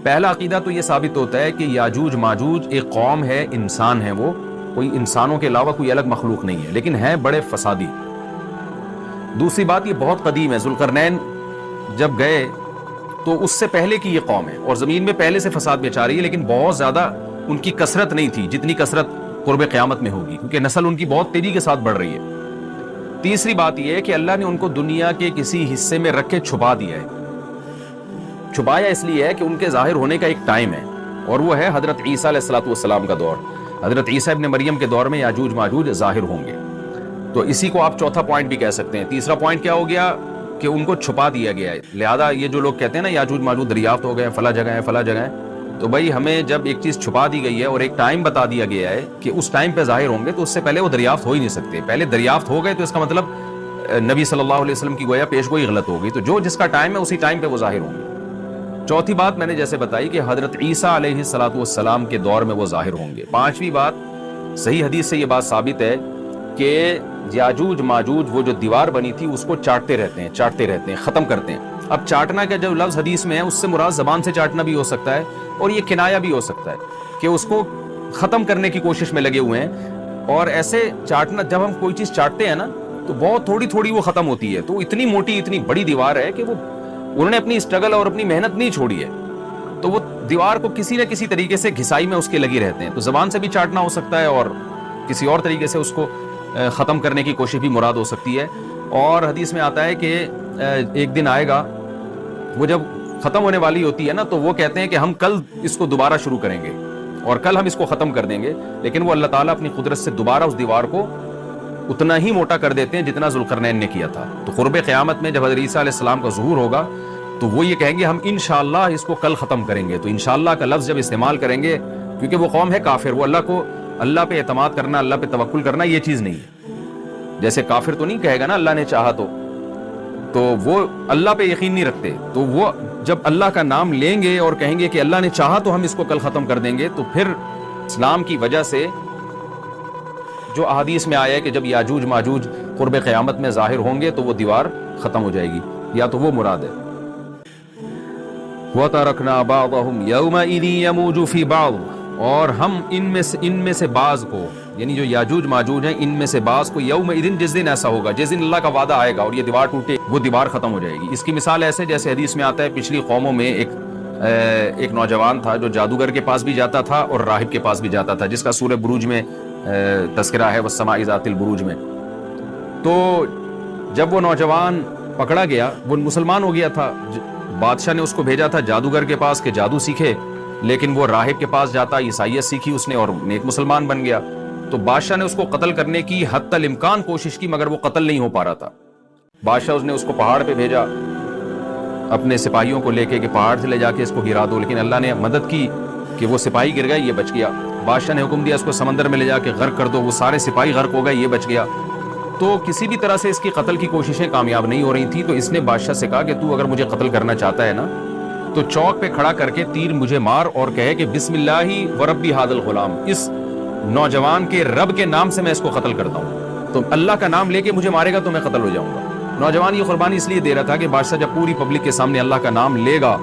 پہلا عقیدہ تو یہ ثابت ہوتا ہے کہ یاجوج ماجوج ایک قوم ہے، انسان ہے، وہ کوئی انسانوں کے علاوہ کوئی الگ مخلوق نہیں ہے، لیکن ہیں بڑے فسادی۔ دوسری بات یہ بہت قدیم ہے، ذوالقرنین جب گئے تو اس سے پہلے کی یہ قوم ہے اور زمین میں پہلے سے فساد مچا رہی ہے، لیکن بہت زیادہ ان کی کثرت نہیں تھی جتنی کثرت قرب قیامت میں ہوگی، کیونکہ نسل ان کی بہت تیزی کے ساتھ بڑھ رہی ہے۔ تیسری بات یہ ہے کہ اللہ نے ان کو دنیا کے کسی حصے میں رکھ کے چھپا دیا ہے۔ چھپایا اس لیے ہے کہ ان کے ظاہر ہونے کا ایک ٹائم ہے، اور وہ ہے حضرت عیسیٰ علیہ الصلوۃ والسلام کا دور۔ حضرت عیسیٰ ابن مریم کے دور میں یاجوج ماجوج ظاہر ہوں گے، تو اسی کو آپ چوتھا پوائنٹ بھی کہہ سکتے ہیں۔ تیسرا پوائنٹ کیا ہو گیا کہ ان کو چھپا دیا گیا ہے، لہذا یہ جو لوگ کہتے ہیں نا یاجوج ماجوج دریافت ہو گئے فلاں جگہ ہے فلاں جگہ ہے، تو بھائی ہمیں جب ایک چیز چھپا دی گئی ہے اور ایک ٹائم بتا دیا گیا ہے کہ اس ٹائم پہ ظاہر ہوں گے، تو اس سے پہلے وہ دریافت ہو ہی نہیں سکتے۔ پہلے دریافت ہو گئے تو اس کا مطلب نبی صلی اللہ علیہ وسلم کی گویا پیش گوئی غلط ہو گئی، تو جو جس کا ٹائم ہے اسی ٹائم پہ وہ ظاہر ہوں گے۔ چوتھی بات میں نے جیسے بتائی کہ حضرت عیسیٰ علیہ الصلوۃ والسلام کے دور میں وہ ظاہر ہوں گے۔ پانچویں بات، صحیح حدیث سے یہ بات ثابت ہے کہ یاجوج ماجوج وہ جو دیوار بنی تھی اس کو چاٹتے رہتے ہیں، ختم کرتے ہیں۔ اب چاٹنا کا جو لفظ حدیث میں ہے اس سے مراد زبان سے چاٹنا بھی ہو سکتا ہے، اور یہ کنایا بھی ہو سکتا ہے کہ اس کو ختم کرنے کی کوشش میں لگے ہوئے ہیں۔ اور ایسے چاٹنا، جب ہم کوئی چیز چاٹتے ہیں نا تو بہت تھوڑی تھوڑی وہ ختم ہوتی ہے، تو اتنی موٹی اتنی بڑی دیوار ہے کہ وہ انہوں نے اپنی اسٹرگل اور اپنی محنت نہیں چھوڑی ہے، تو وہ دیوار کو کسی نہ کسی طریقے سے گھسائی میں اس کے لگی رہتے ہیں۔ تو زبان سے بھی چاٹنا ہو سکتا ہے اور کسی اور طریقے سے اس کو ختم کرنے کی کوشش بھی مراد ہو سکتی ہے۔ اور حدیث میں آتا ہے کہ ایک دن آئے گا وہ جب ختم ہونے والی ہوتی ہے نا، تو وہ کہتے ہیں کہ ہم کل اس کو دوبارہ شروع کریں گے اور کل ہم اس کو ختم کر دیں گے، لیکن وہ اللہ تعالیٰ اپنی قدرت سے دوبارہ اس دیوار کو اتنا ہی موٹا کر دیتے ہیں جتنا ذوالقرنین نے کیا تھا۔ تو قرب قیامت میں جب حضرت عیسیٰ علیہ السلام کا ظہور ہوگا تو وہ یہ کہیں گے ہم انشاءاللہ اس کو کل ختم کریں گے۔ تو انشاءاللہ کا لفظ جب استعمال کریں گے، کیونکہ وہ قوم ہے کافر، وہ اللہ پہ اعتماد کرنا، اللہ پہ توکل کرنا یہ چیز نہیں ہے۔ جیسے کافر تو نہیں کہے گا نا اللہ نے چاہا تو وہ اللہ پہ یقین نہیں رکھتے، تو وہ جب اللہ کا نام لیں گے اور کہیں گے کہ اللہ نے چاہا تو ہم اس کو کل ختم کر دیں گے، تو پھر اسلام کی وجہ سے جو احادیث میں آیا ہے کہ جب یاجوج ماجوج قرب قیامت میں ظاہر ہوں گے تو وہ دیوار ختم ہو جائے گی، یا تو وہ مراد ہے۔ وَتَرَكْنَا بَعْضَهُمْ يَوْمَئِذٍ يَمُوجُ فِي بَعْضٍ، اور ہم ان میں سے بعض کو، یعنی جو یاجوج ماجوج ہیں ان میں سے بعض کو، یومئذ جس دن ایسا ہوگا، جس دن اللہ کا وعدہ آئے گا اور یہ دیوار ٹوٹے، وہ دیوار ختم ہو جائے گی۔ اس کی مثال ایسے جیسے حدیث میں آتا ہے پچھلی قوموں میں ایک نوجوان تھا جو جادوگر کے پاس بھی جاتا تھا اور راہب کے پاس بھی جاتا تھا، جس کا سورہ بروج میں تذکرہ ہے والسماء ذات البروج میں۔ تو جب وہ نوجوان پکڑا گیا، وہ مسلمان ہو گیا تھا، بادشاہ نے اس کو بھیجا تھا جادوگر کے پاس کہ جادو سیکھے، لیکن وہ راہب کے پاس جاتا، عیسائیت سیکھی اس نے اور نیک مسلمان بن گیا۔ تو بادشاہ نے اس کو قتل کرنے کی حتی الامکان کوشش کی، مگر وہ قتل نہیں ہو پا رہا تھا۔ بادشاہ نے اس کو پہاڑ پہ بھیجا اپنے سپاہیوں کو لے کے کہ پہاڑ سے لے جا کے اس کو گرا دو، لیکن اللہ نے مدد کی کہ وہ سپاہی گر گئے، یہ بچ گیا۔ بادشاہ نے حکم دیا اس کو سمندر میں لے جا کے غرق کر دو، وہ سارے سپاہی غرق ہو گئے، یہ بچ گیا۔ تو کسی بھی طرح سے اس کی قتل کی کوششیں کامیاب نہیں ہو رہی تھیں، تو اس نے بادشاہ سے کہا کہ تو اگر مجھے قتل کرنا چاہتا ہے نا تو چوک پہ کھڑا کر کے تیر مجھے مار اور کہے کہ بسم اللہ و ربی ھذا الغلام، اس نوجوان کے رب کے نام سے میں اس کو قتل کرتا ہوں۔ تو اللہ کا نام لے کے مجھے مارے گا تو میں قتل ہو جاؤں گا۔ نوجوان یہ قربانی اس لیے دے رہا تھا کہ بادشاہ جب پوری پبلک کے سامنے اللہ کا نام لے گا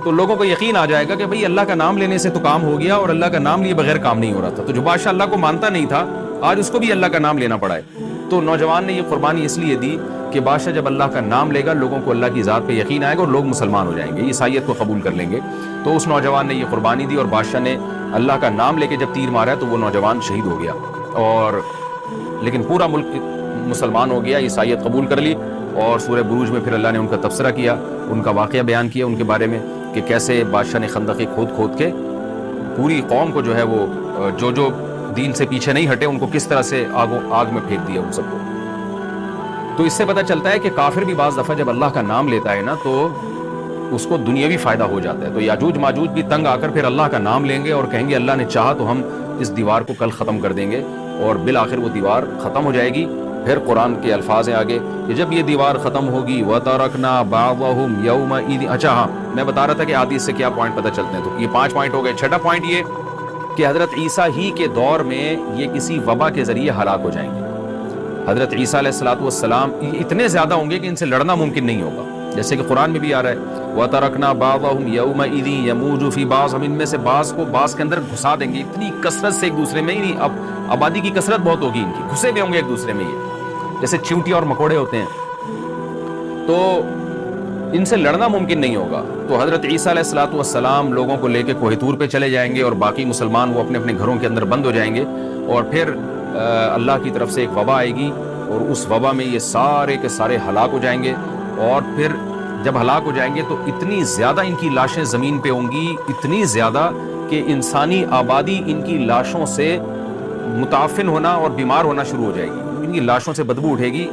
تو لوگوں کو یقین آ جائے گا کہ بھئی اللہ کا نام لینے سے تو کام ہو گیا، اور اللہ کا نام لیے بغیر کام نہیں ہو رہا تھا۔ تو جو بادشاہ اللہ کو مانتا نہیں تھا آج اس کو بھی اللہ کا نام لینا پڑا ہے۔ تو نوجوان نے یہ قربانی اس لیے دی کہ بادشاہ جب اللہ کا نام لے گا لوگوں کو اللہ کی ذات پہ یقین آئے گا اور لوگ مسلمان ہو جائیں گے، عیسائیت کو قبول کر لیں گے۔ تو اس نوجوان نے یہ قربانی دی اور بادشاہ نے اللہ کا نام لے کے جب تیر مارا تو وہ نوجوان شہید ہو گیا، اور لیکن پورا ملک مسلمان ہو گیا، عیسائیت قبول کر لی۔ اور سورہ بروج میں پھر اللہ نے ان کا تبصرہ کیا، ان کا واقعہ بیان کیا ان کے بارے میں کہ کیسے بادشاہ نے خندقیں کھود کے پوری قوم کو جو ہے وہ جو دین سے پیچھے نہیں ہٹے ان کو کس طرح سے آگ میں پھینک دیا ان سب کو۔ تو اس سے پتہ چلتا ہے کہ کافر بھی بعض دفعہ جب اللہ کا نام لیتا ہے نا تو اس کو دنیاوی فائدہ ہو جاتا ہے۔ تو یاجوج ماجوج بھی تنگ آ کر پھر اللہ کا نام لیں گے اور کہیں گے اللہ نے چاہا تو ہم اس دیوار کو کل ختم کر دیں گے، اور بالآخر وہ دیوار ختم ہو جائے گی۔ پھر قرآن کے الفاظ ہیں آگے کہ جب یہ دیوار ختم ہوگی وَتَرَكْنَا بَعْضَهُمْ يَوْمَئِذٍ، اچھا ہاں میں بتا رہا تھا کہ حدیث سے کیا پوائنٹ پتہ چلتے ہیں، تو یہ 5 پوائنٹ ہو گئے۔ چھٹا پوائنٹ یہ کہ حضرت عیسیٰ ہی کے دور میں یہ کسی وبا کے ذریعے ہلاک ہو جائیں گے۔ حضرت عیسیٰ علیہ الصلوۃ والسلام اتنے زیادہ ہوں گے کہ ان سے لڑنا ممکن نہیں ہوگا، جیسے کہ قرآن میں بھی آ رہا ہے وَتَرَكْنَا بَعْضَهُمْ يَوْمَئِذٍ يَمُوجُ فِي بَعْضٍ، ہم ان میں سے بعض کو بعض کے اندر گھسا دیں گے، اتنی کثرت سے ایک دوسرے میں ہی نہیں، اب آبادی کی کثرت بہت ہوگی ان کی، گھسے ہوئے ہوں گے ایک دوسرے میں، یہ جیسے چیونٹی اور مکوڑے ہوتے ہیں، تو ان سے لڑنا ممکن نہیں ہوگا۔ تو حضرت عیسیٰ علیہ السلام لوگوں کو لے کے کوہ طور پہ چلے جائیں گے اور باقی مسلمان وہ اپنے اپنے گھروں کے اندر بند ہو جائیں گے، اور پھر اللہ کی طرف سے ایک وبا آئے گی، اور اس وبا میں یہ سارے کے سارے ہلاک ہو جائیں گے، اور پھر جب ہلاک ہو جائیں گے تو اتنی زیادہ ان کی لاشیں زمین پہ ہوں گی، اتنی زیادہ کہ انسانی آبادی ان کی لاشوں سے متعفن ہونا اور بیمار ہونا شروع ہو جائے گی، ان کی لاشوں سے بدبو اٹھے گی،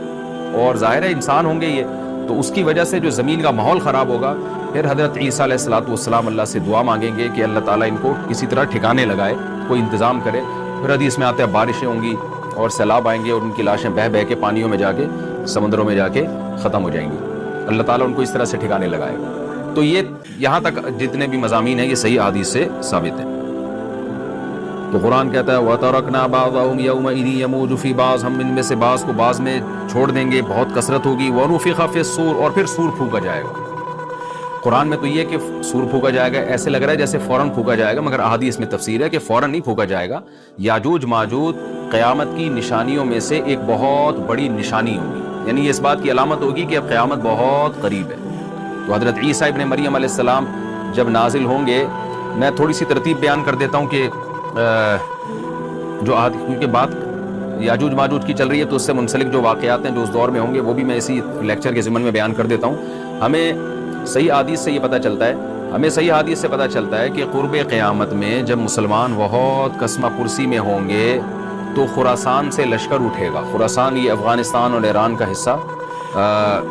اور ظاہر ہے انسان ہوں گے یہ، تو اس کی وجہ سے جو زمین کا ماحول خراب ہوگا، پھر حضرت عیسیٰ علیہ السلام اللہ سے دعا مانگیں گے کہ اللہ تعالیٰ ان کو کسی طرح ٹھکانے لگائے، کوئی انتظام کرے، پھر حدیث میں آتا ہے بارشیں ہوں گی اور سیلاب آئیں گے اور ان کی لاشیں بہہ بہہ کے پانیوں میں جا کے سمندروں میں جا کے ختم ہو جائیں گی، اللہ تعالیٰ ان کو اس طرح سے ٹھکانے لگائے گا۔ تو یہ یہاں تک جتنے بھی مضامین ہیں یہ صحیح حدیث سے ثابت ہیں۔ تو قرآن کہتا ہے وَتَرَكْنَا بَعْضَهُمْ يَوْمَئِذٍ يَمُوجُ فِي بَعْضٍ، ہم ان میں سے بعض کو بعض میں چھوڑ دیں گے، بہت کثرت ہوگی، وَنُفِخَ فِي الصُّورِ، اور پھر سور پھونکا جائے گا۔ قرآن میں تو یہ کہ سور پھونکا جائے گا، ایسے لگ رہا ہے جیسے فوراً پھونکا جائے گا، مگر احادیث میں تفسیر ہے کہ فوراً نہیں پھونکا جائے گا۔ یاجوج ماجوج قیامت کی نشانیوں میں سے ایک بہت بڑی نشانی ہوگی، یعنی یہ اس بات کی علامت ہوگی کہ اب قیامت بہت قریب ہے۔ تو حضرت عیسیٰ ابن مریم علیہ السلام جب نازل ہوں گے، میں تھوڑی سی ترتیب بیان کر دیتا ہوں کہ جو کیونکہ بات یاجوج ماجوج کی چل رہی ہے تو اس سے منسلک جو واقعات ہیں جو اس دور میں ہوں گے وہ بھی میں اسی لیکچر کے ضمن میں بیان کر دیتا ہوں۔ ہمیں صحیح حدیث سے یہ پتہ چلتا ہے کہ قرب قیامت میں جب مسلمان بہت کسمہ پرسی میں ہوں گے تو خراسان سے لشکر اٹھے گا۔ خراسان یہ افغانستان اور ایران کا حصہ،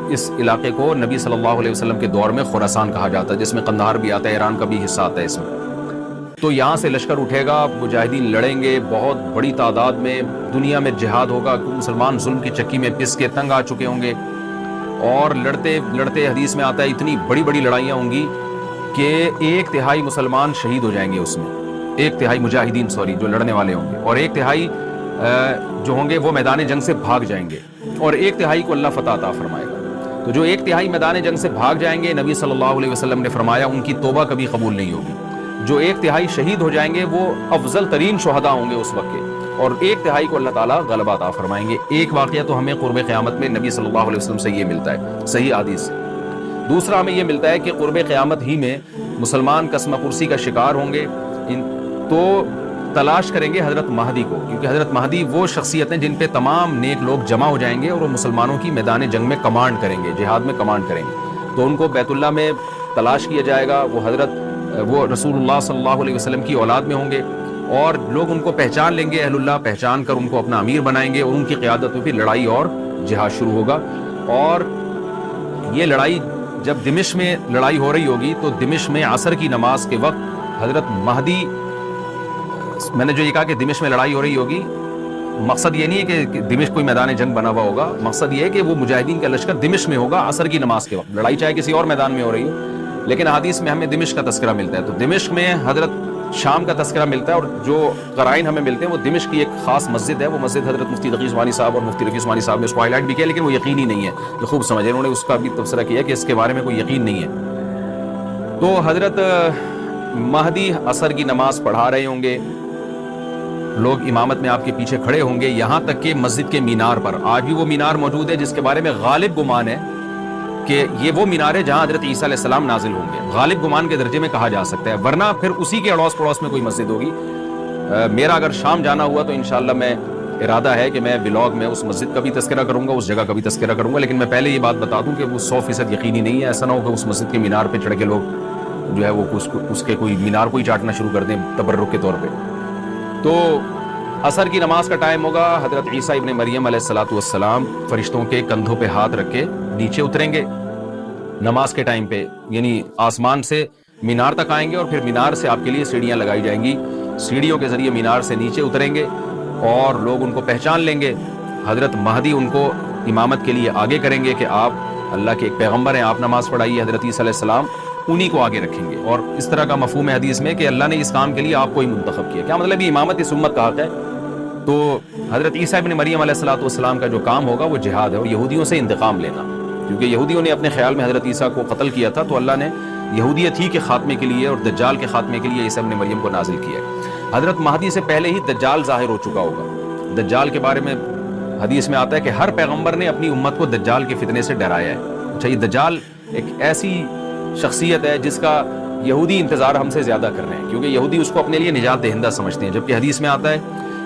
اس علاقے کو نبی صلی اللہ علیہ وسلم کے دور میں خراسان کہا جاتا ہے، جس میں قندھار بھی آتا ہے، ایران کا بھی حصہ آتا ہے اس میں۔ تو یہاں سے لشکر اٹھے گا، مجاہدین لڑیں گے بہت بڑی تعداد میں، دنیا میں جہاد ہوگا، مسلمان ظلم کی چکی میں پس کے تنگ آ چکے ہوں گے، اور لڑتے لڑتے حدیث میں آتا ہے اتنی بڑی بڑی لڑائیاں ہوں گی کہ 1/3 مسلمان شہید ہو جائیں گے اس میں، 1/3 مجاہدین جو لڑنے والے ہوں گے، اور 1/3 جو ہوں گے وہ میدان جنگ سے بھاگ جائیں گے، اور 1/3 کو اللہ فتح عطا فرمائے گا۔ تو جو 1/3 میدان جنگ سے بھاگ جائیں گے، نبی صلی اللہ علیہ وسلم نے فرمایا ان کی توبہ کبھی قبول نہیں ہوگی۔ جو 1/3 شہید ہو جائیں گے وہ افضل ترین شہداء ہوں گے اس وقت کے، اور 1/3 کو اللہ تعالیٰ غلبہ عطا فرمائیں گے۔ ایک واقعہ تو ہمیں قرب قیامت میں نبی صلی اللہ علیہ وسلم سے یہ ملتا ہے صحیح حدیث سے۔ دوسرا ہمیں یہ ملتا ہے کہ قرب قیامت ہی میں مسلمان کسمہ پرسی کا شکار ہوں گے، تو تلاش کریں گے حضرت مہدی کو، کیونکہ حضرت مہدی وہ شخصیت ہیں جن پہ تمام نیک لوگ جمع ہو جائیں گے اور وہ مسلمانوں کی میدان جنگ میں کمانڈ کریں گے، جہاد میں کمانڈ کریں گے۔ تو ان کو بیت اللہ میں تلاش کیا جائے گا، وہ رسول اللہ صلی اللہ علیہ وسلم کی اولاد میں ہوں گے، اور لوگ ان کو پہچان لیں گے، اہل اللہ پہچان کر ان کو اپنا امیر بنائیں گے، اور ان کی قیادت میں پھر لڑائی اور جہاد شروع ہوگا۔ اور یہ لڑائی جب دمشق میں لڑائی ہو رہی ہوگی تو دمشق میں عصر کی نماز کے وقت حضرت مہدی، میں نے جو یہ کہا کہ دمشق میں لڑائی ہو رہی ہوگی، مقصد یہ نہیں ہے کہ دمشق کوئی میدان جنگ بنا ہوا ہوگا، مقصد یہ ہے کہ وہ مجاہدین کا لشکر دمشق میں ہوگا عصر کی نماز کے وقت، لڑائی چاہے کسی اور میدان میں ہو رہی ہو، لیکن حدیث میں ہمیں دمشق کا تذکرہ ملتا ہے۔ تو دمشق میں حضرت شام کا تذکرہ ملتا ہے، اور جو قرائن ہمیں ملتے ہیں وہ دمشق کی ایک خاص مسجد ہے، وہ مسجد حضرت مفتی تقی عثمانی صاحب اور مفتی رفیع عثمانی صاحب نے اس کو ہائی لائٹ بھی کیا، لیکن وہ یقینی نہیں ہے، یہ خوب سمجھے، انہوں نے اس کا بھی تبصرہ کیا کہ اس کے بارے میں کوئی یقین نہیں ہے۔ تو حضرت مہدی عصر کی نماز پڑھا رہے ہوں گے، لوگ امامت میں آپ کے پیچھے کھڑے ہوں گے، یہاں تک کہ مسجد کے مینار پر، آج بھی وہ مینار موجود ہے جس کے بارے میں غالب گمان ہے کہ یہ وہ مینار ہے جہاں حضرت عیسیٰ علیہ السلام نازل ہوں گے، غالب گمان کے درجے میں کہا جا سکتا ہے، ورنہ پھر اسی کے اڑوس پڑوس میں کوئی مسجد ہوگی۔ میرا اگر شام جانا ہوا تو انشاءاللہ میں ارادہ ہے کہ میں ولاگ میں اس مسجد کا بھی تذکرہ کروں گا، اس جگہ کا بھی تذکرہ کروں گا، لیکن میں پہلے یہ بات بتا دوں کہ وہ 100% یقینی نہیں ہے، ایسا نہ ہو کہ اس مسجد کے مینار پہ چڑھ کے لوگ جو ہے وہ اس کے کوئی مینار کو ہی چاٹنا شروع کر دیں تبرک کے طور پہ۔ تو عصر کی نماز کا ٹائم ہوگا، حضرت عیسیٰ ابن مریم علیہ السلام فرشتوں کے کندھوں پہ ہاتھ رکھ کے نیچے اتریں گے نماز کے ٹائم پہ، یعنی آسمان سے مینار تک آئیں گے، اور پھر مینار سے آپ کے لیے سیڑھیاں لگائی جائیں گی، سیڑھیوں کے ذریعے مینار سے نیچے اتریں گے، اور لوگ ان کو پہچان لیں گے۔ حضرت مہدی ان کو امامت کے لیے آگے کریں گے کہ آپ اللہ کے ایک پیغمبر ہیں، آپ نماز پڑھائیے، حضرت عیسیٰ علیہ السلام انہی کو آگے رکھیں گے، اور اس طرح کا مفہوم ہے حدیث میں کہ اللہ نے اس کام کے لیے آپ کو ہی منتخب کیا۔ کیا مطلب یہ امامت اس امت کا حق ہے؟ تو حضرت عیسیٰ ابن مریم علیہ السلام کا جو کام ہوگا وہ جہاد ہے اور یہودیوں سے انتقام لینا، کیونکہ یہودیوں نے اپنے خیال میں حضرت عیسیٰ کو قتل کیا تھا، تو اللہ نے یہودیت ہی کے خاتمے کے لیے اور دجال کے خاتمے کے لیے عیسیٰ ابن مریم کو نازل کیا ہے۔ حضرت مہدی سے پہلے ہی دجال ظاہر ہو چکا ہوگا۔ دجال کے بارے میں حدیث میں آتا ہے کہ ہر پیغمبر نے اپنی امت کو دجال کے فتنے سے ڈرایا ہے۔ اچھا، یہ دجال ایک ایسی شخصیت ہے جس کا یہودی انتظار ہم سے زیادہ کر رہے ہیں، کیونکہ یہودی اس کو اپنے لیے نجات دہندہ سمجھتے ہیں، جبکہ حدیث میں آتا ہے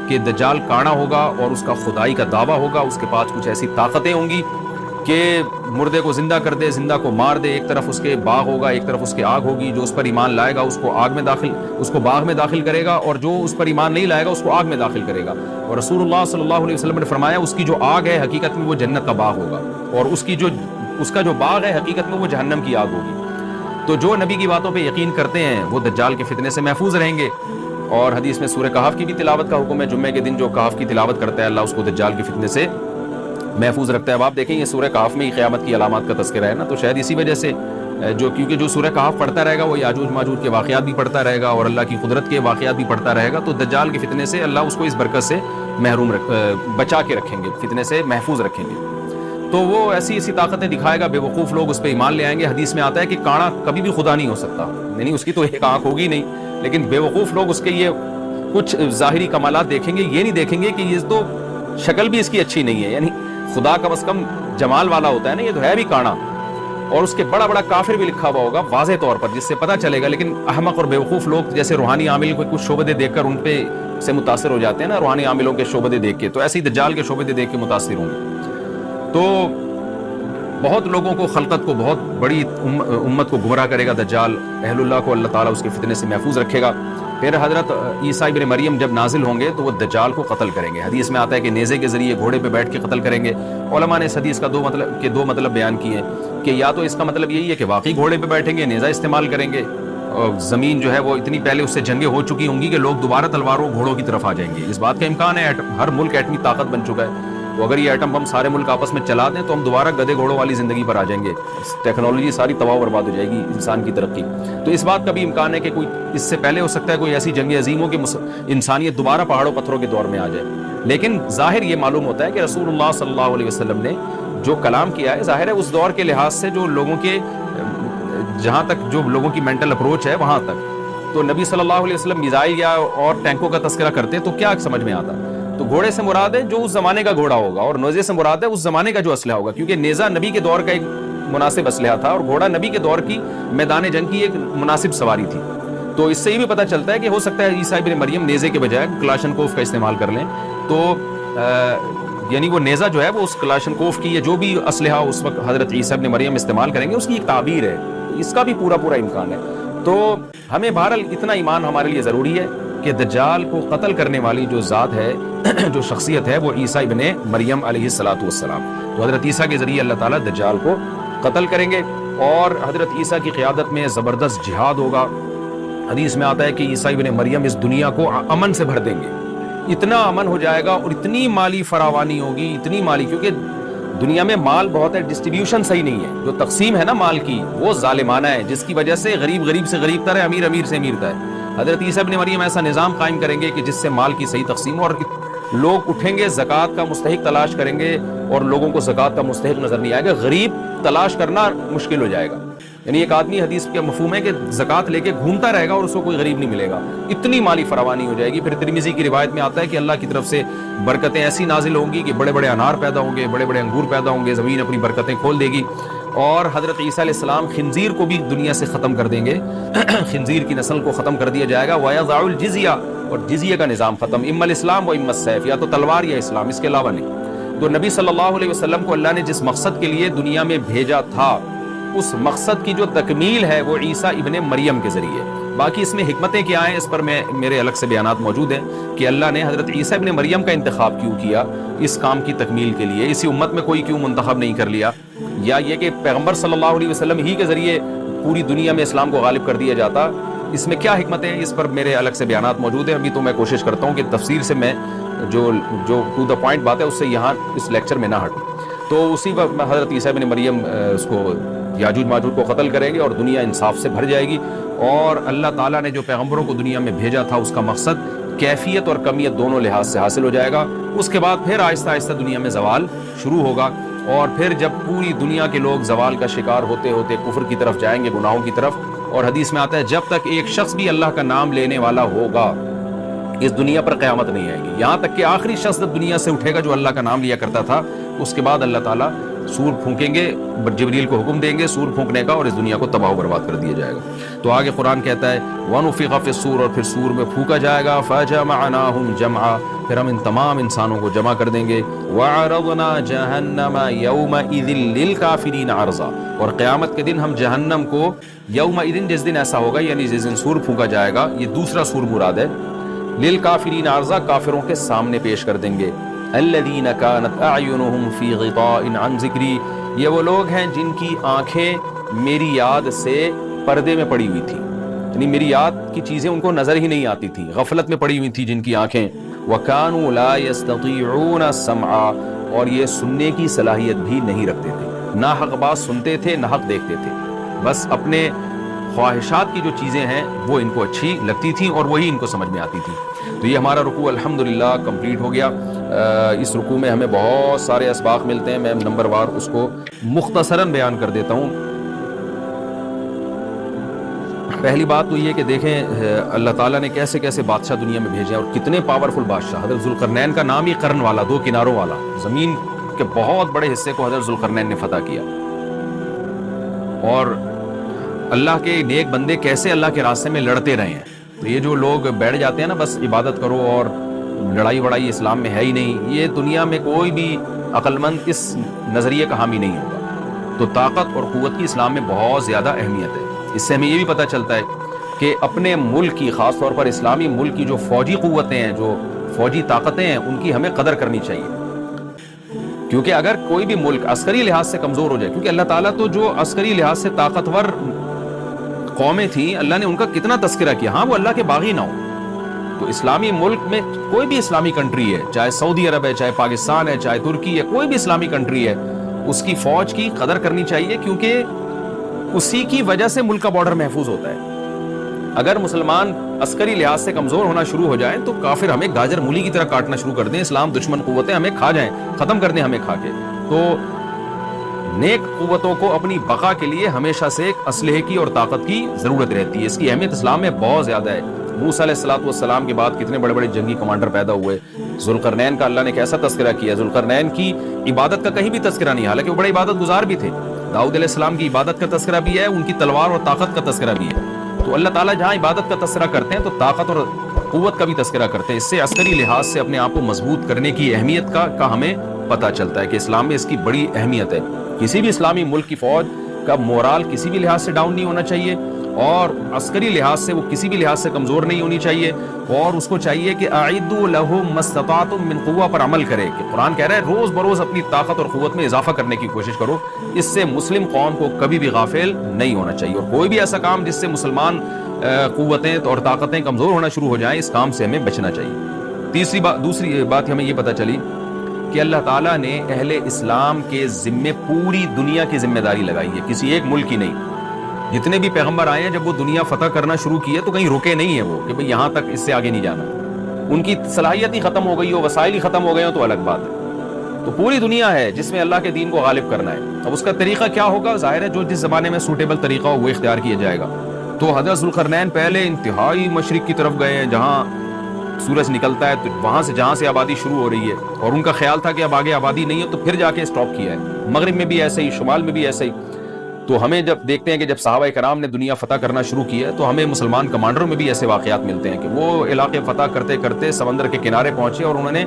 کہ دجال کانا ہوگا اور اس کا خدائی کا دعویٰ ہوگا، اس کے پاس کچھ ایسی طاقتیں ہوں گی کہ مردے کو زندہ کر دے، زندہ کو مار دے، ایک طرف اس کے باغ ہوگا، ایک طرف اس کے آگ ہوگی، جو اس پر ایمان لائے گا اس کو باغ میں داخل کرے گا، اور جو اس پر ایمان نہیں لائے گا اس کو آگ میں داخل کرے گا۔ اور رسول اللہ صلی اللہ علیہ وسلم نے فرمایا اس کی جو آگ ہے حقیقت میں وہ جنت کا باغ ہوگا، اور اس کا جو باغ ہے حقیقت میں وہ جہنم کی آگ ہوگی۔ تو جو نبی کی باتوں پہ یقین کرتے ہیں وہ دجال کے فتنے سے محفوظ رہیں گے۔ اور حدیث میں سورہ کہف کی بھی تلاوت کا حکم ہے، جمعے کے دن جو کہف کی تلاوت کرتا ہے اللہ اس کو دجال کے فتنے سے محفوظ رکھتا ہے۔ اب آپ دیکھیں یہ سورہ کہف میں ہی قیامت کی علامات کا تذکرہ ہے نا، تو شاید اسی وجہ سے کیونکہ جو سورہ کہف پڑھتا رہے گا وہ یاجوج ماجوج کے واقعات بھی پڑھتا رہے گا اور اللہ کی قدرت کے واقعات بھی پڑھتا رہے گا، تو دجال کے فتنے سے اللہ اس کو اس برکت سے بچا کے رکھیں گے، فتنے سے محفوظ رکھیں گے۔ تو وہ ایسی طاقتیں دکھائے گا، بے وقوف لوگ اس پہ ایمان لے آئیں گے۔ حدیث میں آتا ہے کہ کانا کبھی بھی خدا نہیں ہو سکتا، یعنی اس کی تو ایک آنکھ ہوگی نہیں، لیکن بے وقوف لوگ اس کے یہ کچھ ظاہری کمالات دیکھیں گے، یہ نہیں دیکھیں گے کہ یہ تو شکل بھی اس کی اچھی نہیں ہے، یعنی خدا کم از کم جمال والا ہوتا ہے نا، یہ تو ہے بھی کانا، اور اس کے بڑا بڑا کافر بھی لکھا ہوا ہوگا واضح طور پر جس سے پتہ چلے گا۔ لیکن احمق اور بیوقوف لوگ جیسے روحانی عامل کو کچھ شعبدے دیکھ کر ان پہ سے متاثر ہو جاتے ہیں نا، روحانی عاملوں کے شعبدے دیکھ کے، تو ایسے ہی دجال کے شعبدے دیکھ کے متاثر ہوں گے۔ تو بہت لوگوں کو، خلقت کو، بہت بڑی امت کو گمراہ کرے گا دجال، اہل اللہ کو اللہ تعالیٰ اس کے فتنے سے محفوظ رکھے گا۔ پھر حضرت عیسیٰ ابن مریم جب نازل ہوں گے تو وہ دجال کو قتل کریں گے۔ حدیث میں آتا ہے کہ نیزے کے ذریعے گھوڑے پہ بیٹھ کے قتل کریں گے۔ علماء نے اس حدیث کا دو مطلب بیان کیے ہیں کہ یا تو اس کا مطلب یہی ہے کہ واقعی گھوڑے پہ بیٹھیں گے، نیزہ استعمال کریں گے، اور زمین جو ہے وہ اتنی پہلے اس سے جنگیں ہو چکی ہوں گی کہ لوگ دوبارہ تلواروں گھوڑوں کی طرف آ جائیں گے۔ اس بات کا امکان ہے، ہر ملک ایٹمی طاقت بن چکا ہے، تو اگر یہ ایٹم بم سارے ملک آپس میں چلا دیں تو ہم دوبارہ گدے گھوڑوں والی زندگی پر آ جائیں گے، ٹیکنالوجی ساری تباہ و برباد ہو جائے گی، انسان کی ترقی۔ تو اس بات کا بھی امکان ہے کہ کوئی اس سے پہلے ہو سکتا ہے کوئی ایسی جنگ عظیم ہو کہ انسانیت دوبارہ پہاڑوں پتھروں کے دور میں آ جائے۔ لیکن ظاہر یہ معلوم ہوتا ہے کہ رسول اللہ صلی اللہ علیہ وسلم نے جو کلام کیا ہے، ظاہر ہے اس دور کے لحاظ سے جو لوگوں کے جہاں تک جو لوگوں کی مینٹل اپروچ ہے وہاں تک، تو نبی صلی اللہ علیہ وسلم میزائل یا اور ٹینکوں کا تذکرہ کرتے تو کیا سمجھ میں آتا؟ تو گھوڑے سے مراد ہے جو اس زمانے کا گھوڑا ہوگا، اور نیزے سے مراد ہے اس زمانے کا جو اسلحہ ہوگا، کیونکہ نیزہ نبی کے دور کا ایک مناسب اسلحہ تھا اور گھوڑا نبی کے دور کی میدان جنگ کی ایک مناسب سواری تھی۔ تو اس سے یہ بھی پتہ چلتا ہے کہ ہو سکتا ہے عیسیٰ ابن مریم نیزے کے بجائے کلاشنکوف کا استعمال کر لیں، تو یعنی وہ نیزہ جو ہے وہ اس کلاشنکوف کی یا جو بھی اسلحہ اس وقت حضرت عیسیٰ ابن مریم استعمال کریں گے اس کی ایک تعبیر ہے، اس کا بھی پورا امکان ہے۔ تو ہمیں بہرحال اتنا ایمان ہمارے لیے ضروری ہے کہ دجال کو قتل کرنے والی جو ذات ہے، جو شخصیت ہے، وہ عیسیٰ ابن مریم علیہ الصلوۃ والسلام۔ تو حضرت عیسیٰ کے ذریعے اللہ تعالیٰ دجال کو قتل کریں گے، اور حضرت عیسیٰ کی قیادت میں زبردست جہاد ہوگا۔ حدیث میں آتا ہے کہ عیسیٰ ابن مریم اس دنیا کو امن سے بھر دیں گے، اتنا امن ہو جائے گا اور اتنی مالی فراوانی ہوگی، اتنی مالی، کیونکہ دنیا میں مال بہت ہے، ڈسٹریبیوشن صحیح نہیں ہے، جو تقسیم ہے نا مال کی وہ ظالمانہ ہے، جس کی وجہ سے غریب سے غریب تر ہے، امیر سے امیر تر ہے۔ حضرت عیسیٰ ابن مریم ایسا نظام قائم کریں گے کہ جس سے مال کی صحیح تقسیم، اور لوگ اٹھیں گے زکوٰۃ کا مستحق تلاش کریں گے اور لوگوں کو زکوٰۃ کا مستحق نظر نہیں آئے گا، غریب تلاش کرنا مشکل ہو جائے گا۔ یعنی ایک آدمی، حدیث کا مفہوم ہے کہ زکوٰۃ لے کے گھومتا رہے گا اور اس کو کوئی غریب نہیں ملے گا، اتنی مالی فراوانی ہو جائے گی۔ پھر ترمذی کی روایت میں آتا ہے کہ اللہ کی طرف سے برکتیں ایسی نازل ہوں گی کہ بڑے بڑے انار پیدا ہوں گے، بڑے بڑے انگور پیدا ہوں گے، زمین اپنی برکتیں کھول دے گی، اور حضرت عیسیٰ علیہ السلام خنزیر کو بھی دنیا سے ختم کر دیں گے، خنزیر کی نسل کو ختم کر دیا جائے گا، وَيَضَعُ الْجِزْيَةَ، اور جزیہ کا نظام ختم، اما الاسلام و اما السیف، یا تو تلوار یا اسلام، اس کے علاوہ نہیں۔ تو نبی صلی اللہ علیہ وسلم کو اللہ نے جس مقصد کے لیے دنیا میں بھیجا تھا، اس مقصد کی جو تکمیل ہے وہ عیسیٰ ابن مریم کے ذریعے۔ باقی اس میں حکمتیں کیا ہیں اس پر میرے الگ سے بیانات موجود ہیں کہ اللہ نے حضرت عیسیٰ ابن مریم کا انتخاب کیوں کیا اس کام کی تکمیل کے لیے، اسی امت میں کوئی کیوں منتخب نہیں کر لیا، یا یہ کہ پیغمبر صلی اللہ علیہ وسلم ہی کے ذریعے پوری دنیا میں اسلام کو غالب کر دیا جاتا، اس میں کیا حکمتیں ہیں، اس پر میرے الگ سے بیانات موجود ہیں۔ ابھی تو میں کوشش کرتا ہوں کہ تفسیر سے میں جو ٹو دا پوائنٹ بات ہے اس سے یہاں اس لیکچر میں نہ ہٹوں۔ تو اسی وقت حضرت عیسیٰ ابن مریم اس کو یاجوج ماجوج کو قتل کریں گے اور دنیا انصاف سے بھر جائے گی، اور اللہ تعالیٰ نے جو پیغمبروں کو دنیا میں بھیجا تھا اس کا مقصد کیفیت اور کمیت دونوں لحاظ سے حاصل ہو جائے گا۔ اس کے بعد پھر آہستہ آہستہ دنیا میں زوال شروع ہوگا، اور پھر جب پوری دنیا کے لوگ زوال کا شکار ہوتے ہوتے کفر کی طرف جائیں گے، گناہوں کی طرف، اور حدیث میں آتا ہے جب تک ایک شخص بھی اللہ کا نام لینے والا ہوگا اس دنیا پر قیامت نہیں آئے گی، یہاں تک کہ آخری شخص جب دنیا سے اٹھے گا جو اللہ کا نام لیا کرتا تھا، اس کے بعد اللہ تعالیٰ سور پھونکیں گے، جبریل کو حکم دیں گے سور پھونکنے کا، اور اس دنیا کو تباہ و برباد کر دیا جائے گا۔ تو آگے قرآن کہتا ہے وَنُفِخَ فِي الصُّورِ، اور پھر سور میں پھونکا جائے گا، فَجَمَعْنَاهُمْ جَمْعًا، پھر ہم ان تمام انسانوں کو جمع کر دیں گے، وَعَرَضْنَا جَهَنَّمَ يَوْمَئِذٍ لِّلْكَافِرِينَ عَرْضًا، اور قیامت کے دن ہم جہنم کو یومئذ، جس دن ایسا ہوگا یعنی جس دن سور پھونکا جائے گا، یہ دوسرا سور مراد ہے، لِلْكَافِرِينَ عَرْضًا، کافروں کے سامنے پیش کر دیں گے، الَّذِينَ كَانَتْ أَعْيُنُهُمْ فِي غِطَاءٍ عَنْ ذِكْرِي، یہ وہ لوگ ہیں جن کی آنکھیں میری یاد سے پردے میں پڑی ہوئی تھی، یعنی میری یاد کی چیزیں ان کو نظر ہی نہیں آتی تھی، غفلت میں پڑی ہوئی تھی جن کی آنکھیں، وَكَانُوا لَا يَسْتَطِيعُونَ السَّمْعَ، اور یہ سننے کی صلاحیت بھی نہیں رکھتے تھے، نہ حق بات سنتے تھے نہ حق دیکھتے تھے، بس اپنے خواہشات کی جو چیزیں ہیں وہ ان کو اچھی لگتی تھیں اور وہی ان کو سمجھ میں آتی تھی۔ تو یہ ہمارا رکوع الحمدللہ کمپلیٹ ہو گیا۔ اس رکوع میں ہمیں بہت سارے اسباق ملتے ہیں، میں نمبر وار اس کو مختصراً بیان کر دیتا ہوں۔ پہلی بات تو یہ کہ دیکھیں اللہ تعالیٰ نے کیسے کیسے بادشاہ دنیا میں بھیجے ہیں اور کتنے پاورفل بادشاہ۔ حضرت ذوالقرنین کا نام ہی قرن والا، دو کناروں والا، زمین کے بہت بڑے حصے کو حضرت ذوالقرنین نے فتح کیا۔ اور اللہ کے نیک بندے کیسے اللہ کے راستے میں لڑتے رہے ہیں۔ تو یہ جو لوگ بیٹھ جاتے ہیں نا بس عبادت کرو اور لڑائی وڑائی اسلام میں ہے ہی نہیں، یہ دنیا میں کوئی بھی عقل مند اس نظریے کا حامی نہیں ہوگا۔ تو طاقت اور قوت کی اسلام میں بہت زیادہ اہمیت ہے۔ اس سے ہمیں یہ بھی پتہ چلتا ہے کہ اپنے ملک کی، خاص طور پر اسلامی ملک کی جو فوجی قوتیں ہیں، جو فوجی طاقتیں ہیں، ان کی ہمیں قدر کرنی چاہیے، کیونکہ اگر کوئی بھی ملک عسکری لحاظ سے کمزور ہو جائے، کیونکہ اللہ تعالیٰ تو جو عسکری لحاظ سے طاقتور قومیں تھیں اللہ نے ان کا کتنا تذکرہ کیا، ہاں وہ اللہ کے باغی نہ ہوں۔ تو اسلامی ملک میں کوئی بھی اسلامی کنٹری ہے، چاہے سعودی عرب ہے، چاہے پاکستان ہے، چاہے ترکی ہے، کوئی بھی اسلامی کنٹری ہے، اس کی فوج کی قدر کرنی چاہیے، کیونکہ اسی کی وجہ سے ملک کا بارڈر محفوظ ہوتا ہے۔ اگر مسلمان عسکری لحاظ سے کمزور ہونا شروع ہو جائیں تو کافر ہمیں گاجر مولی کی طرح کاٹنا شروع کر دیں، اسلام دشمن قوتیں ہمیں کھا جائیں، ختم کر دیں ہمیں کھا کے۔ تو نیک قوتوں کو اپنی بقا کے لیے ہمیشہ سے ایک اسلحے کی اور طاقت کی ضرورت رہتی ہے، اس کی اہمیت اسلام میں بہت زیادہ ہے۔ موسیٰ علیہ السلام کے بعد کتنے بڑے بڑے جنگی کمانڈر پیدا ہوئے، ذوالقرنین کا اللہ نے کیسا تذکرہ کیا، ذوالقرنین کی عبادت کا کہیں بھی تذکرہ نہیں، حالانکہ وہ بڑے عبادت گزار بھی تھے۔ داؤد علیہ السلام کی عبادت کا تذکرہ بھی ہے، ان کی تلوار اور طاقت کا تذکرہ بھی ہے۔ تو اللہ تعالیٰ جہاں عبادت کا تذکرہ کرتے ہیں تو طاقت اور قوت کا بھی تذکرہ کرتے ہیں، اس سے عسکری لحاظ سے اپنے آپ کو مضبوط کرنے کی اہمیت کا ہمیں پتہ چلتا ہے کہ اسلام میں اس کی بڑی اہمیت ہے۔ کسی بھی اسلامی ملک کی فوج کا مورال کسی بھی لحاظ سے ڈاؤن نہیں ہونا چاہیے، اور عسکری لحاظ سے وہ کسی بھی لحاظ سے کمزور نہیں ہونی چاہیے، اور اس کو چاہیے کہ اعدوا لهم ما استطعتم من قوہ پر عمل کرے، کہ قرآن کہہ رہا ہے روز بروز اپنی طاقت اور قوت میں اضافہ کرنے کی کوشش کرو۔ اس سے مسلم قوم کو کبھی بھی غافل نہیں ہونا چاہیے، اور کوئی بھی ایسا کام جس سے مسلمان قوتیں اور طاقتیں کمزور ہونا شروع ہو جائیں، اس کام سے ہمیں بچنا چاہیے۔ دوسری بات ہمیں یہ پتہ چلی کہ اللہ تعالیٰ نے اہل اسلام کے ذمے پوری دنیا کی ذمہ داری لگائی ہے، کسی ایک ملک کی نہیں۔ جتنے بھی پیغمبر آئے ہیں جب وہ دنیا فتح کرنا شروع کی ہے تو کہیں رکے نہیں ہیں وہ کہ بھئی یہاں تک، اس سے آگے نہیں جانا۔ ان کی صلاحیت ہی ختم ہو گئی ہو، وسائل ہی ختم ہو گئے ہوں تو الگ بات ہے۔ تو پوری دنیا ہے جس میں اللہ کے دین کو غالب کرنا ہے۔ اب اس کا طریقہ کیا ہوگا، ظاہر ہے جو جس زمانے میں سوٹیبل طریقہ ہو وہ اختیار کیا جائے گا۔ تو حضرت ذوالقرنین پہلے انتہائی مشرق کی طرف گئے ہیں جہاں سورج نکلتا ہے، تو وہاں سے جہاں سے آبادی شروع ہو رہی ہے، اور ان کا خیال تھا کہ اب آگے آبادی نہیں ہے تو پھر جا کے اسٹاپ کیا ہے۔ مغرب میں بھی ایسے ہی، شمال میں بھی ایسے ہی۔ تو ہمیں جب دیکھتے ہیں کہ جب صحابہ کرام نے دنیا فتح کرنا شروع کی ہے تو ہمیں مسلمان کمانڈروں میں بھی ایسے واقعات ملتے ہیں کہ وہ علاقے فتح کرتے کرتے سمندر کے کنارے پہنچے اور انہوں نے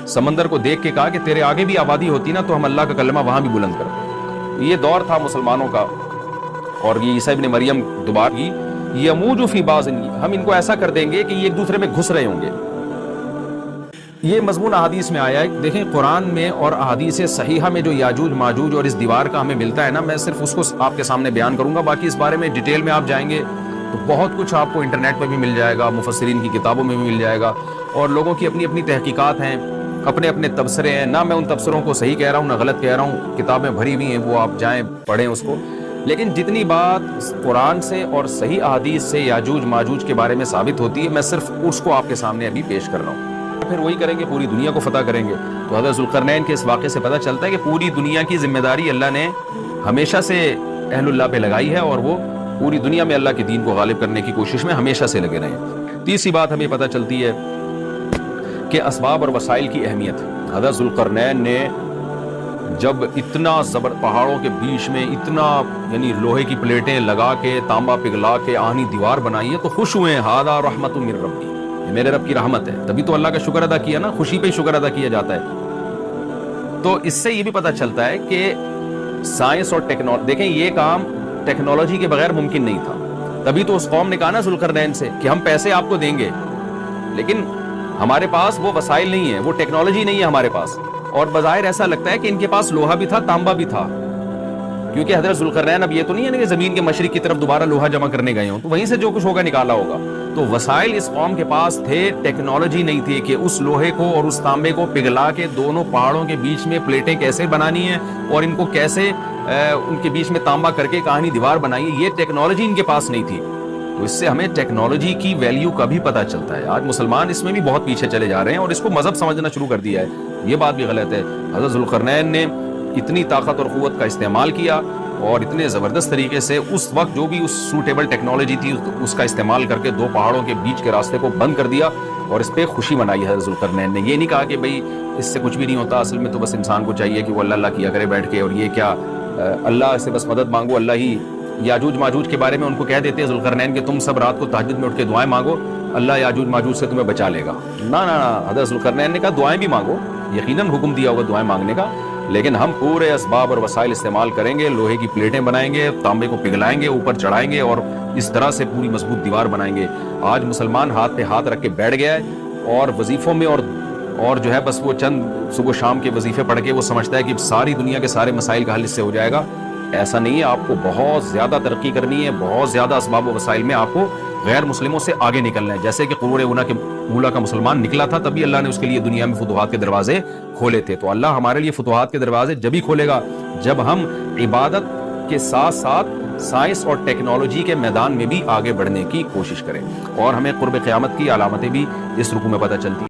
سمندر کو دیکھ کے کہا کہ تیرے آگے بھی آبادی ہوتی نا تو ہم اللہ کا کلمہ وہاں بھی بلند کرتے۔ یہ دور تھا مسلمانوں کا، اور یہ عیسیٰ ابن مریم دوبارہ کی یموج فی بعض، ہم ان کو ایسا کر دیں گے کہ یہ ایک دوسرے میں گھس رہے ہوں گے۔ یہ مضمون احادیث میں آیا ہے۔ دیکھیں قرآن میں اور احادیث صحیحہ میں جو یاجوج ماجوج اور اس دیوار کا ہمیں ملتا ہے نا، میں صرف اس کو آپ کے سامنے بیان کروں گا، باقی اس بارے میں ڈیٹیل میں آپ جائیں گے تو بہت کچھ آپ کو انٹرنیٹ پہ بھی مل جائے گا، مفسرین کی کتابوں میں بھی مل جائے گا، اور لوگوں کی اپنی اپنی تحقیقات ہیں، اپنے اپنے تبصرے ہیں۔ نہ میں ان تبصروں کو صحیح کہہ رہا ہوں نہ غلط کہہ رہا ہوں، کتابیں بھری ہوئی ہیں، وہ آپ جائیں پڑھیں اس کو۔ لیکن جتنی بات قرآن سے اور صحیح احادیث سے یاجوج ماجوج کے بارے میں ثابت ہوتی ہے، میں صرف اس کو آپ کے سامنے ابھی پیش کر رہا ہوں۔ پھر وہی کریں گے، پوری دنیا کو فتح کریں گے. تو حضرت ذوالقرنین کے اس واقعے سے پتہ چلتا ہے کہ پوری دنیا کی ذمہ داری اللہ نے ہمیشہ سے اہل اللہ پہ لگائی ہے، اور وہ پوری دنیا میں اللہ کے دین کو غالب کرنے کی کوشش میں ہمیشہ سے لگے رہے ہیں. تیسری بات ہمیں پتہ چلتی ہے کہ اسباب اور وسائل کی اہمیت. حضرت ذوالقرنین نے جب اتنا زبر پہاڑوں کے بیچ میں اتنا یعنی لوہے کی پلیٹیں لگا کے تانبا پگھلا کے آہنی دیوار بنائی ہے تو خوش ہوئے ہیں. ھذا رحمت من ربی، یہ میرے رب کی رحمت ہے. تبھی تو اللہ کا شکر ادا کیا نا، خوشی پہ ہی شکر ادا کیا جاتا ہے. تو اس سے یہ بھی پتہ چلتا ہے کہ سائنس اور ٹیکنالوجی، دیکھیں یہ کام ٹیکنالوجی کے بغیر ممکن نہیں تھا. تبھی تو اس قوم نے کہا نا ذوالقرنین سے کہ ہم پیسے آپ کو دیں گے، لیکن ہمارے پاس وہ وسائل نہیں ہیں، وہ ٹیکنالوجی نہیں ہے ہمارے پاس. اور بظاہر ایسا لگتا ہے کہ ان کے پاس لوہا بھی تھا، تانبا بھی تھا، کیونکہ حضرت ذوالقرنین اب یہ تو نہیں ہے نا کہ زمین کے مشرق کی طرف دوبارہ لوہا جمع کرنے گئے ہوں، تو وہیں سے جو کچھ ہوگا نکالا ہوگا. تو وسائل اس قوم کے پاس تھے، ٹیکنالوجی نہیں تھی کہ اس لوہے کو اور اس تانبے کو پگھلا کے دونوں پہاڑوں کے بیچ میں پلیٹیں کیسے بنانی ہیں اور ان کو کیسے ان کے بیچ میں تانبا کر کے کہانی دیوار بنائی ہے. یہ ٹیکنالوجی ان کے پاس نہیں تھی. تو اس سے ہمیں ٹیکنالوجی کی ویلیو کا بھی پتہ چلتا ہے. آج مسلمان اس میں بھی بہت پیچھے چلے جا رہے ہیں اور اس کو مذہب سمجھنا شروع کر دیا ہے. یہ بات بھی غلط ہے. حضرت ذوالقرنین نے اتنی طاقت اور قوت کا استعمال کیا اور اتنے زبردست طریقے سے اس وقت جو بھی اس سوٹیبل ٹیکنالوجی تھی اس کا استعمال کر کے دو پہاڑوں کے بیچ کے راستے کو بند کر دیا اور اس پہ خوشی منائی حضرت ذوالقرنین نے. یہ نہیں کہا کہ بھئی اس سے کچھ بھی نہیں ہوتا، اصل میں تو بس انسان کو چاہیے کہ وہ اللہ اللہ کیا کرے بیٹھ کے، اور یہ کیا اللہ سے بس مدد مانگو، اللہ ہی. یاجوج ماجوج کے بارے میں ان کو کہہ دیتے ہیں ذوالقرنین کہ تم سب رات کو تہجد میں اٹھ کے دعائیں مانگو، اللہ یاجوج ماجوج سے تمہیں بچا لے گا. نہ حضرت ذوالقرنین نے کہا دعائیں بھی مانگو، یقیناً حکم دیا ہوگا دعائیں مانگنے کا، لیکن ہم پورے اسباب اور وسائل استعمال کریں گے، لوہے کی پلیٹیں بنائیں گے، تانبے کو پگھلائیں گے، اوپر چڑھائیں گے اور اس طرح سے پوری مضبوط دیوار بنائیں گے. آج مسلمان ہاتھ پہ ہاتھ رکھ کے بیٹھ گیا ہے اور وظیفوں میں اور جو ہے بس وہ چند صبح شام کے وظیفے پڑھ کے وہ سمجھتا ہے کہ ساری دنیا کے سارے مسائل کا حل اس سے ہو جائے گا. ایسا نہیں ہے. آپ کو بہت زیادہ ترقی کرنی ہے، بہت زیادہ اسباب و وسائل میں آپ کو غیر مسلموں سے آگے نکلنا ہے. جیسے کہ قرون اولا کا مسلمان نکلا تھا، تبھی اللہ نے اس کے لیے دنیا میں فتوحات کے دروازے کھولے تھے. تو اللہ ہمارے لیے فتوحات کے دروازے جب ہی کھولے گا جب ہم عبادت کے ساتھ ساتھ سائنس اور ٹیکنالوجی کے میدان میں بھی آگے بڑھنے کی کوشش کریں. اور ہمیں قرب قیامت کی علامتیں بھی اس رکوع میں پتہ چلتی ہیں.